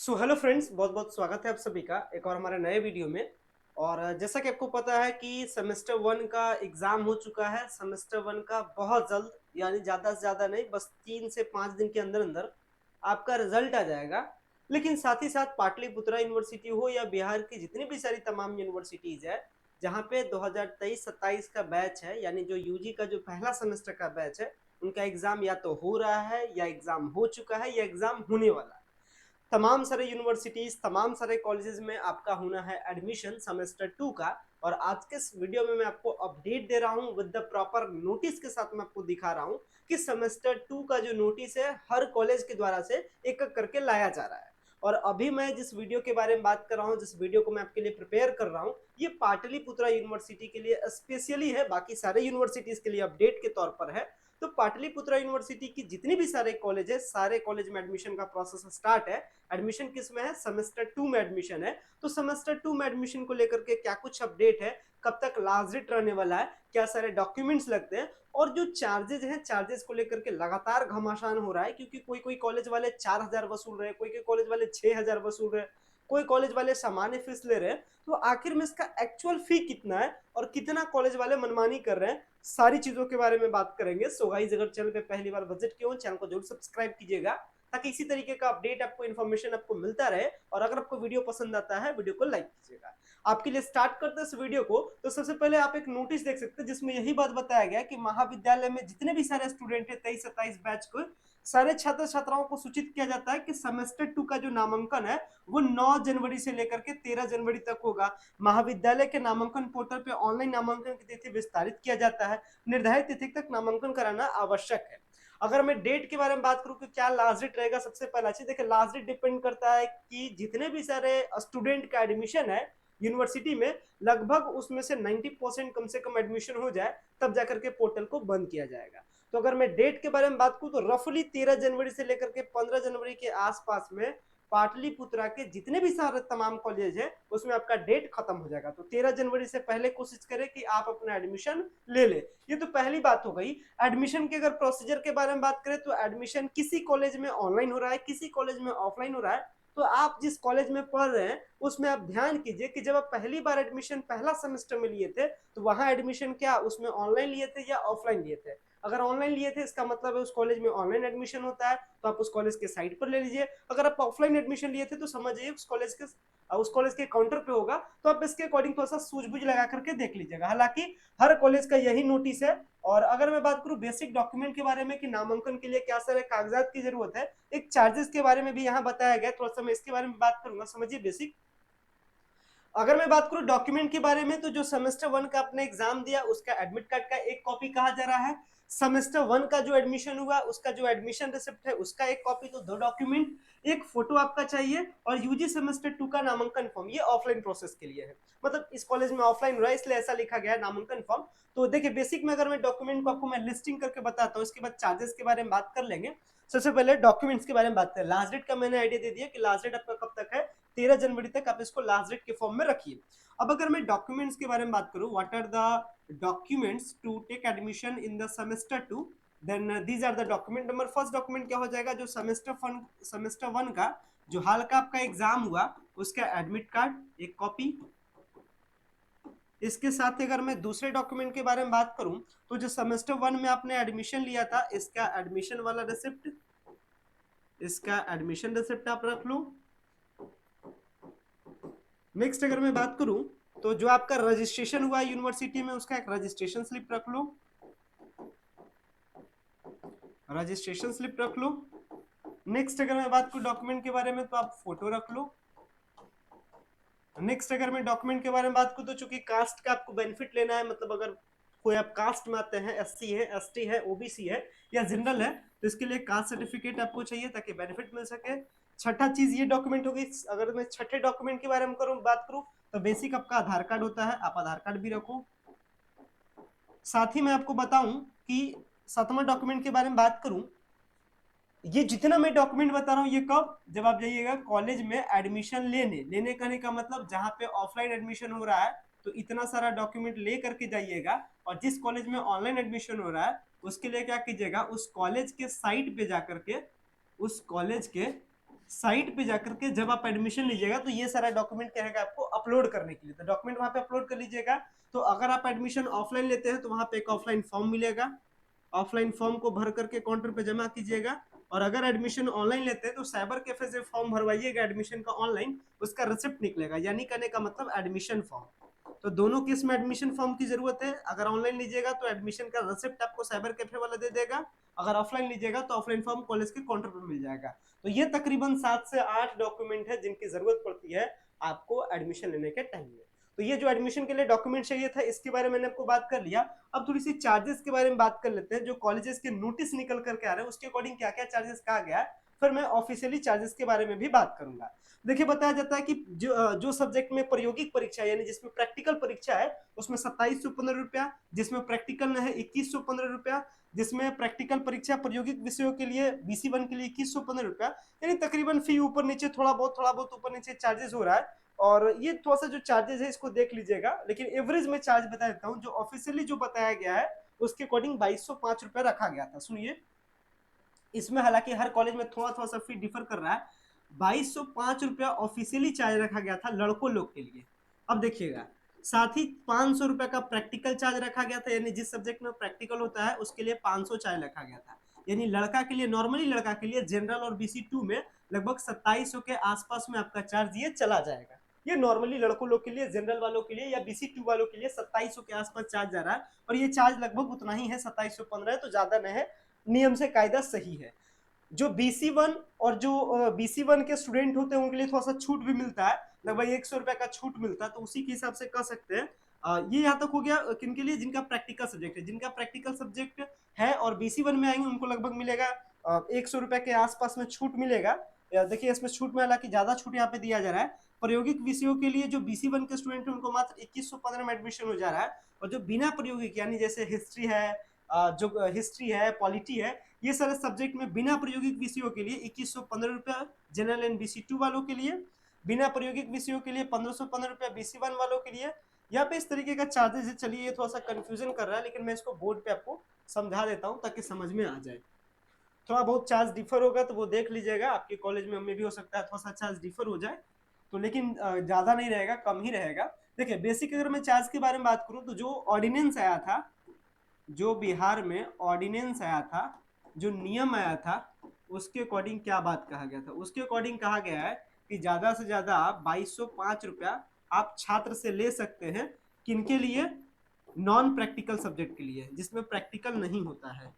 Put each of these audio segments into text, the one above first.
Hello friends, बहुत बहुत स्वागत है आप सभी का एक और हमारे नए वीडियो में। और जैसा कि आपको पता है कि सेमेस्टर वन का एग्जाम हो चुका है। सेमेस्टर वन का बहुत जल्द, यानी ज़्यादा से ज़्यादा नहीं, बस 3 से 5 दिन के अंदर अंदर आपका रिजल्ट आ जाएगा। लेकिन साथ ही साथ पाटलिपुत्रा यूनिवर्सिटी हो या बिहार की जितनी भी सारी तमाम यूनिवर्सिटीज़ है जहाँ पे 2023-27 का बैच है, यानी जो यूजी का जो पहला सेमेस्टर का बैच है, उनका एग्जाम या तो हो रहा है या एग्जाम हो चुका है या एग्जाम होने वाला है। तमाम सारे यूनिवर्सिटीज, तमाम सारे कॉलेजेस में आपका होना है एडमिशन सेमेस्टर टू का। और आज के इस वीडियो में मैं आपको अपडेट दे रहा हूं विद द प्रॉपर नोटिस के साथ। मैं आपको दिखा रहा हूं कि सेमेस्टर टू का जो नोटिस है हर कॉलेज के द्वारा से एक एक करके लाया जा रहा है। और अभी मैं जिस वीडियो के बारे में बात कर रहा हूँ, जिस वीडियो को मैं आपके लिए प्रिपेयर कर रहा हूँ, ये पाटलिपुत्रा यूनिवर्सिटी के लिए स्पेशली है, बाकी सारे यूनिवर्सिटीज के लिए अपडेट के तौर पर है। तो पाटलिपुत्रा यूनिवर्सिटी की जितनी भी सारे कॉलेज है, सारे कॉलेज में एडमिशन का प्रोसेस स्टार्ट है। एडमिशन किस में है? सेमेस्टर टू में एडमिशन है। तो सेमेस्टर टू में एडमिशन को लेकर के क्या कुछ अपडेट है, कब तक लास्ट डेट रहने वाला है, क्या सारे डॉक्यूमेंट्स लगते हैं, और जो चार्जेस हैं, चार्जेस को लेकर के लगातार घमासान हो रहा है, क्योंकि कोई कोई कॉलेज वाले 4,000 वसूल रहे हैं, कोई कोई कॉलेज वाले 6,000 वसूल रहे हैं, कोई कॉलेज वाले सामान्य फीस ले रहे हैं। तो आखिर में इसका एक्चुअल फी कितना है और कितना कॉलेज वाले मनमानी कर रहे हैं, सारी चीजों के बारे में बात करेंगे। सो गाइस, अगर चैनल पे पहली बार विजिट किए हो, चैनल को जरूर सब्सक्राइब कीजिएगा ताकि इसी तरीके का अपडेट आपको, इन्फॉर्मेशन आपको मिलता रहे। और अगर आपको वीडियो पसंद आता है, वीडियो को लाइक कीजिएगा। आपके लिए स्टार्ट करते हैं इस वीडियो को। तो सबसे पहले आप एक नोटिस देख सकते हैं जिसमें यही बात बताया गया कि महाविद्यालय में जितने भी सारे स्टूडेंट है 23-27 बैच को, सारे छात्र छात्राओं को सूचित किया जाता है कि सेमेस्टर टू का जो नामांकन है वो 9 जनवरी से लेकर के 13 जनवरी तक होगा। महाविद्यालय के नामांकन पोर्टल पे ऑनलाइन नामांकन की तिथि विस्तारित किया जाता है। निर्धारित तिथि तक नामांकन कराना आवश्यक है। अगर मैं डेट के बारे में बात करूं कि क्या लास्ट डेट रहेगा, सबसे पहला चीज देखिए, लास्ट डेट डिपेंड करता है कि जितने भी सारे स्टूडेंट का एडमिशन है यूनिवर्सिटी में, लगभग उसमें से 90% कम से कम एडमिशन हो जाए, तब जाकर के पोर्टल को बंद किया जाएगा। तो अगर मैं डेट के बारे में बात करूं तो रफली 13 जनवरी से लेकर के 15 जनवरी के आसपास में पाटलिपुत्रा के जितने भी सारे तमाम कॉलेज है उसमें आपका डेट खत्म हो जाएगा। तो 13 जनवरी से पहले कोशिश करें कि आप अपना एडमिशन ले ले। ये तो पहली बात हो गई। एडमिशन के अगर प्रोसीजर के बारे में बात करें तो एडमिशन किसी कॉलेज में ऑनलाइन हो रहा है, किसी कॉलेज में ऑफलाइन हो रहा है। तो आप जिस कॉलेज में पढ़ रहे हैं उसमें आप ध्यान कीजिए कि जब आप पहली बार एडमिशन पहला सेमेस्टर में लिए थे तो वहां एडमिशन क्या उसमें ऑनलाइन लिए थे या ऑफलाइन लिए थे? अगर ऑनलाइन लिए थे इसका मतलब है उस कॉलेज में ऑनलाइन एडमिशन होता है, तो आप उस कॉलेज के साइट पर ले लीजिए। अगर आप ऑफलाइन एडमिशन लिए थे तो समझिए उस कॉलेज के काउंटर पे होगा। तो आप इसके अकॉर्डिंग थोड़ा सा सूझबूझ लगा करके देख लीजिएगा। हालांकि हर कॉलेज का यही नोटिस है। और अगर मैं बात करूं बेसिक डॉक्यूमेंट के बारे में कि नामांकन के लिए क्या सारे कागजात की जरूरत है, एक चार्जेस के बारे में भी यहाँ बताया गया, थोड़ा सा मैं इसके बारे में बात करूंगा, समझिए बेसिक। अगर मैं बात करूं डॉक्यूमेंट के बारे में तो जो सेमेस्टर वन का आपने एग्जाम दिया उसका एडमिट कार्ड का एक कॉपी कहा जा रहा है। सेमेस्टर वन का जो एडमिशन हुआ उसका जो एडमिशन रिसिप्ट है उसका एक कॉपी, तो 2 डॉक्यूमेंट। एक फोटो आपका चाहिए और यूजी सेमेस्टर टू का नामांकन फॉर्म, ये ऑफलाइन प्रोसेस के लिए है। मतलब इस कॉलेज में ऑफलाइन हो रहा है इसलिए ऐसा लिखा गया है नामांकन फॉर्म। तो देखिए बेसिक में अगर मैं डॉक्यूमेंट को आपको मैं लिस्टिंग करके बताता हूँ, इसके बाद चार्जेस के बारे में बात कर लेंगे। सबसे पहले डॉक्यूमेंट्स के बारे में बात करें। लास्ट डेट का मैंने आइडिया दे दिया कि लास्ट डेट आपका कब तक है, 13 जनवरी तक आप इसको लास्ट डेट के फॉर्म में रखिए। अब अगर मैं डॉक्यूमेंट्स के बारे में बात करूं, what are the documents to take admission in the semester two, then these are the document. Number first document क्या हो जाएगा, जो सेमेस्टर वन का जो हाल का आपका एग्जाम हुआ उसका एडमिट कार्ड एक कॉपी। इसके साथ अगर मैं दूसरे डॉक्यूमेंट के बारे में बात करूं तो जो सेमेस्टर वन में आपने एडमिशन लिया था इसका एडमिशन वाला रिसिप्ट, इसका एडमिशन रिसिप्ट आप रख लो। नेक्स्ट अगर मैं बात करूं तो जो आपका रजिस्ट्रेशन हुआ यूनिवर्सिटी में उसका एक रजिस्ट्रेशन स्लिप रख लो, रजिस्ट्रेशन स्लिप रख लो। नेक्स्ट अगर मैं बात करूं डॉक्यूमेंट के बारे में तो आप फोटो रख लो। नेक्स्ट अगर मैं डॉक्यूमेंट के बारे में बात करूं तो चूंकि कास्ट का आपको बेनिफिट लेना है, मतलब अगर कोई आप कास्ट में आते हैं, एससी है, एसटी है, ओबीसी है या जनरल है, तो इसके लिए कास्ट सर्टिफिकेट आपको चाहिए ताकि बेनिफिट मिल सके। छठा चीज ये डॉक्यूमेंट होगी। अगर मैं छठे डॉक्यूमेंट के बारे में बात करूं तो बेसिक आपका आधार कार्ड होता है, आप आधार कार्ड भी रखो। साथ ही मैं आपको बताऊं कि सातवां डॉक्यूमेंट के बारे में बात करूं, ये जितना मैं डॉक्यूमेंट बता रहा हूँ ये कब, जब आप जाइएगा कॉलेज में एडमिशन लेने। लेने करने का मतलब जहां पे ऑफलाइन एडमिशन हो रहा है तो इतना सारा डॉक्यूमेंट ले करके जाइएगा, और जिस कॉलेज में ऑनलाइन एडमिशन हो रहा है उसके लिए क्या कीजिएगा, उस कॉलेज के साइट पे जाकर के, उस कॉलेज के साइट पे जाकर के जब आप एडमिशन लीजिएगा तो ये सारा डॉक्यूमेंट कहेगा आपको अपलोड करने के लिए, तो डॉक्यूमेंट वहां पे अपलोड कर लीजिएगा। तो अगर आप एडमिशन ऑफलाइन लेते हैं तो वहां पे एक ऑफलाइन फॉर्म मिलेगा, ऑफलाइन फॉर्म को भर करके काउंटर पे जमा कीजिएगा। और अगर एडमिशन ऑनलाइन लेते हैं तो साइबर कैफे से फॉर्म भरवाइएगा एडमिशन का ऑनलाइन, उसका रिसिप्ट निकलेगा, यानी कहने का मतलब एडमिशन फॉर्म। तो दोनों केस में एडमिशन फॉर्म की जरूरत है। अगर ऑनलाइन लीजिएगा तो एडमिशन का रिसिप्ट आपको साइबर कैफे वाला दे देगा, अगर ऑफलाइन लीजिएगा तो ऑफलाइन फॉर्म कॉलेज के काउंटर पर मिल जाएगा। तो ये तकरीबन 7 से 8 डॉक्यूमेंट है जिनकी जरूरत पड़ती है आपको एडमिशन लेने के टाइम में। तो ये जो एडमिशन के लिए डॉक्यूमेंट चाहिए था इसके बारे में मैंने आपको बात कर लिया। अब थोड़ी सी चार्जेस के बारे में बात कर लेते हैं। जो कॉलेजेस के नोटिस निकल करके आ रहे हैं उसके अकॉर्डिंग क्या क्या चार्जेस कहा गया है, फिर मैं ऑफिशियली चार्जेस के बारे में भी बात करूंगा। देखिए बताया जाता है कि जो सब्जेक्ट में प्रायोगिक परीक्षा यानी जिसमें प्रैक्टिकल परीक्षा है उसमें 2715 रुपया, जिसमें प्रैक्टिकल है 2115 रुपया, जिसमें प्रैक्टिकल परीक्षा प्रायोगिक विषयों के लिए BC1 के लिए 2115 रुपया, यानी तकरीबन फी ऊपर नीचे थोड़ा बहुत ऊपर नीचे चार्जेस हो रहा है। और ये थोड़ा सा जो चार्जेस है इसको देख लीजिएगा, लेकिन एवरेज में चार्ज बता देता हूँ। जो ऑफिशियली जो बताया गया है उसके अकॉर्डिंग 2205 रुपया रखा गया था। सुनिए, इसमें हालांकि हर कॉलेज में थोड़ा थोड़ा सा फी डिफर कर रहा है। 2205 रुपया ऑफिशियली चार्ज रखा गया था लड़कों लोग के लिए। अब देखिएगा, साथ ही 500 रुपया का प्रैक्टिकल चार्ज रखा गया था, यानी जिस सब्जेक्ट में प्रैक्टिकल होता है उसके लिए 500 चार्ज रखा गया था। यानी लड़का के लिए, नॉर्मली लड़का के लिए जनरल और BC2 में लगभग 2700 के आसपास में आपका चार्ज ये चला जाएगा। ये नॉर्मली लड़कों लोग के लिए, जनरल वालों के लिए या BC2 वालों के लिए 2700 के आसपास चार्ज जा रहा है। और ये चार्ज लगभग उतना ही है, 2715 है, तो ज्यादा नहीं है, नियम से कायदा सही है। जो BC1 और जो BC1 के स्टूडेंट होते हैं उनके लिए थोड़ा सा छूट भी मिलता है, लगभग 100 रुपए का छूट मिलता है, तो उसी के हिसाब से कह सकते हैं। ये यहाँ तक हो गया किनके लिए, जिनका प्रैक्टिकल सब्जेक्ट है। जिनका प्रैक्टिकल सब्जेक्ट है और BC1 में आएंगे उनको लगभग मिलेगा 100 रुपए के आसपास में छूट मिलेगा। देखिए इसमें छूट में हालांकि ज्यादा छूट यहाँ पे दिया जा रहा है। प्रायोगिक विषयों के लिए जो BC1 के स्टूडेंट है उनको मात्र 2115 में एडमिशन हो जा रहा है। और जो बिना प्रायोगिक यानी जैसे हिस्ट्री है, जो हिस्ट्री है, पॉलिटी है, ये सारे सब्जेक्ट में बिना प्रायोगिक विषयों के लिए 2115 रुपया जनरल एंड BC2 वालों के लिए, बिना प्रायोगिक विषयों के लिए 1515 रुपया BC1 वालों के लिए। यहाँ पे इस तरीके का चार्जेस है। चलिए ये थोड़ा सा कंफ्यूजन कर रहा है, लेकिन मैं इसको बोर्ड पे आपको समझा देता हूँ ताकि समझ में आ जाए। थोड़ा बहुत चार्ज डिफर होगा तो वो देख लीजिएगा, आपके कॉलेज में भी हो सकता है थोड़ा सा चार्ज डिफर हो जाए, तो लेकिन ज्यादा नहीं रहेगा, कम ही रहेगा। देखिए बेसिक अगर मैं चार्ज के बारे में बात करूँ तो जो ऑर्डिनेंस आया था, जो बिहार में ऑर्डिनेंस आया था, जो नियम आया था, उसके अकॉर्डिंग क्या बात कहा गया था, उसके अकॉर्डिंग कहा गया है कि ज्यादा से ज्यादा 2205 रुपया आप छात्र से ले सकते हैं। किनके लिए, नॉन प्रैक्टिकल सब्जेक्ट के लिए, जिसमें प्रैक्टिकल नहीं होता है,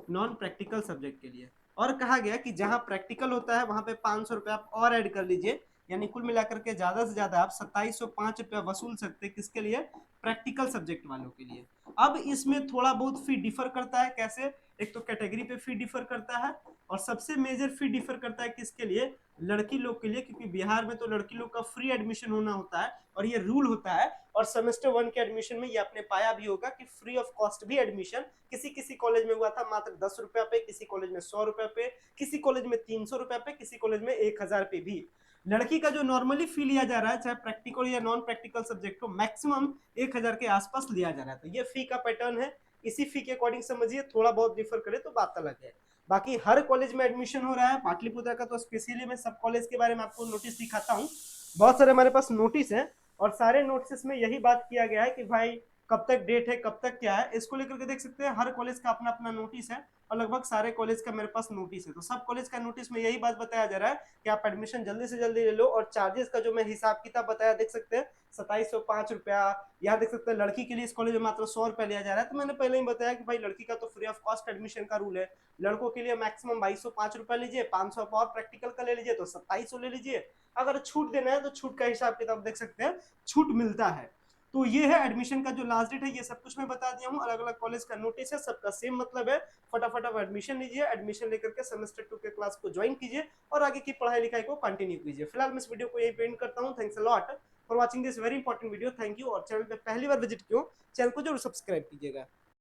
नॉन प्रैक्टिकल सब्जेक्ट के लिए। और कहा गया कि जहां प्रैक्टिकल होता है वहां पे 500 रुपया आप और ऐड कर लीजिए, यानी कुल मिलाकर के ज्यादा से ज्यादा आप 2705 रुपया वसूल सकते हैं। किसके लिए, प्रैक्टिकल सब्जेक्ट वालों के लिए। अब इसमें थोड़ा बहुत फी डिफर करता है, कैसे, एक तो कैटेगरी पे फी डिफर करता है, और सबसे मेजर फी डिफर करता है किसके लिए, लड़की लोग के लिए, क्योंकि बिहार में तो लड़की लोग का फ्री एडमिशन होना होता है और ये रूल होता है। और सेमेस्टर 1 के एडमिशन में ये आपने पाया भी होगा कि फ्री ऑफ कॉस्ट भी एडमिशन किसी किसी कॉलेज में हुआ था मात्र 10 रुपया पे, किसी कॉलेज में 100 रुपया पे, किसी कॉलेज में 300 रुपया पे, किसी कॉलेज में 1000 पे भी। लड़की का जो नॉर्मली फी लिया जा रहा है, चाहे प्रैक्टिकल या नॉन प्रैक्टिकल सब्जेक्ट को, मैक्सिमम 1000 के आसपास लिया जा रहा है। तो ये फी का पैटर्न है, इसी फी के अकॉर्डिंग समझिए, थोड़ा बहुत डिफर करे तो बात अलग है। बाकी हर कॉलेज में एडमिशन हो रहा है, पाटलिपुत्र का तो स्पेशली मैं सब कॉलेज के बारे में आपको नोटिस दिखाता हूँ। बहुत सारे हमारे पास नोटिस है और सारे नोटिस में यही बात किया गया है कि भाई कब तक डेट है, कब तक क्या है, इसको लेकर के देख सकते हैं। हर कॉलेज का अपना अपना नोटिस है और लगभग सारे कॉलेज का मेरे पास नोटिस है। तो सब कॉलेज का नोटिस में यही बात बताया जा रहा है कि आप एडमिशन जल्दी से जल्दी ले लो। और चार्जेस का जो मैं हिसाब किताब बताया देख सकते हैं, 2705 रुपया। यहाँ देख सकते हैं लड़की के लिए इस कॉलेज में मात्र 100 रुपया लिया जा रहा है। तो मैंने पहले ही बताया कि भाई लड़की का तो फ्री ऑफ कॉस्ट एडमिशन का रूल है। लड़कों के लिए मैक्सिमम 2205 रुपया लीजिए, 500 और प्रैक्टिकल का ले लीजिए तो 2700 ले लीजिए। अगर छूट देना है तो छूट का हिसाब किताब देख सकते हैं, छूट मिलता है। तो ये है एडमिशन का जो लास्ट डेट है, ये सब कुछ मैं बता दिया हूँ। अलग अलग कॉलेज का नोटिस है, सबका सेम मतलब है। फटाफट आप एडमिशन लीजिए, एडमिशन लेकर के सेमेस्टर 2 के क्लास को ज्वाइन कीजिए और आगे की पढ़ाई लिखाई को कंटिन्यू कीजिए। फिलहाल मैं इस वीडियो को यही पेंड करता हूँ। Thanks a lot for watching this very important video. Thank you. और चैनल पे पहली बार विजिट किया चैनल को जरूर सब्सक्राइब कीजिएगा।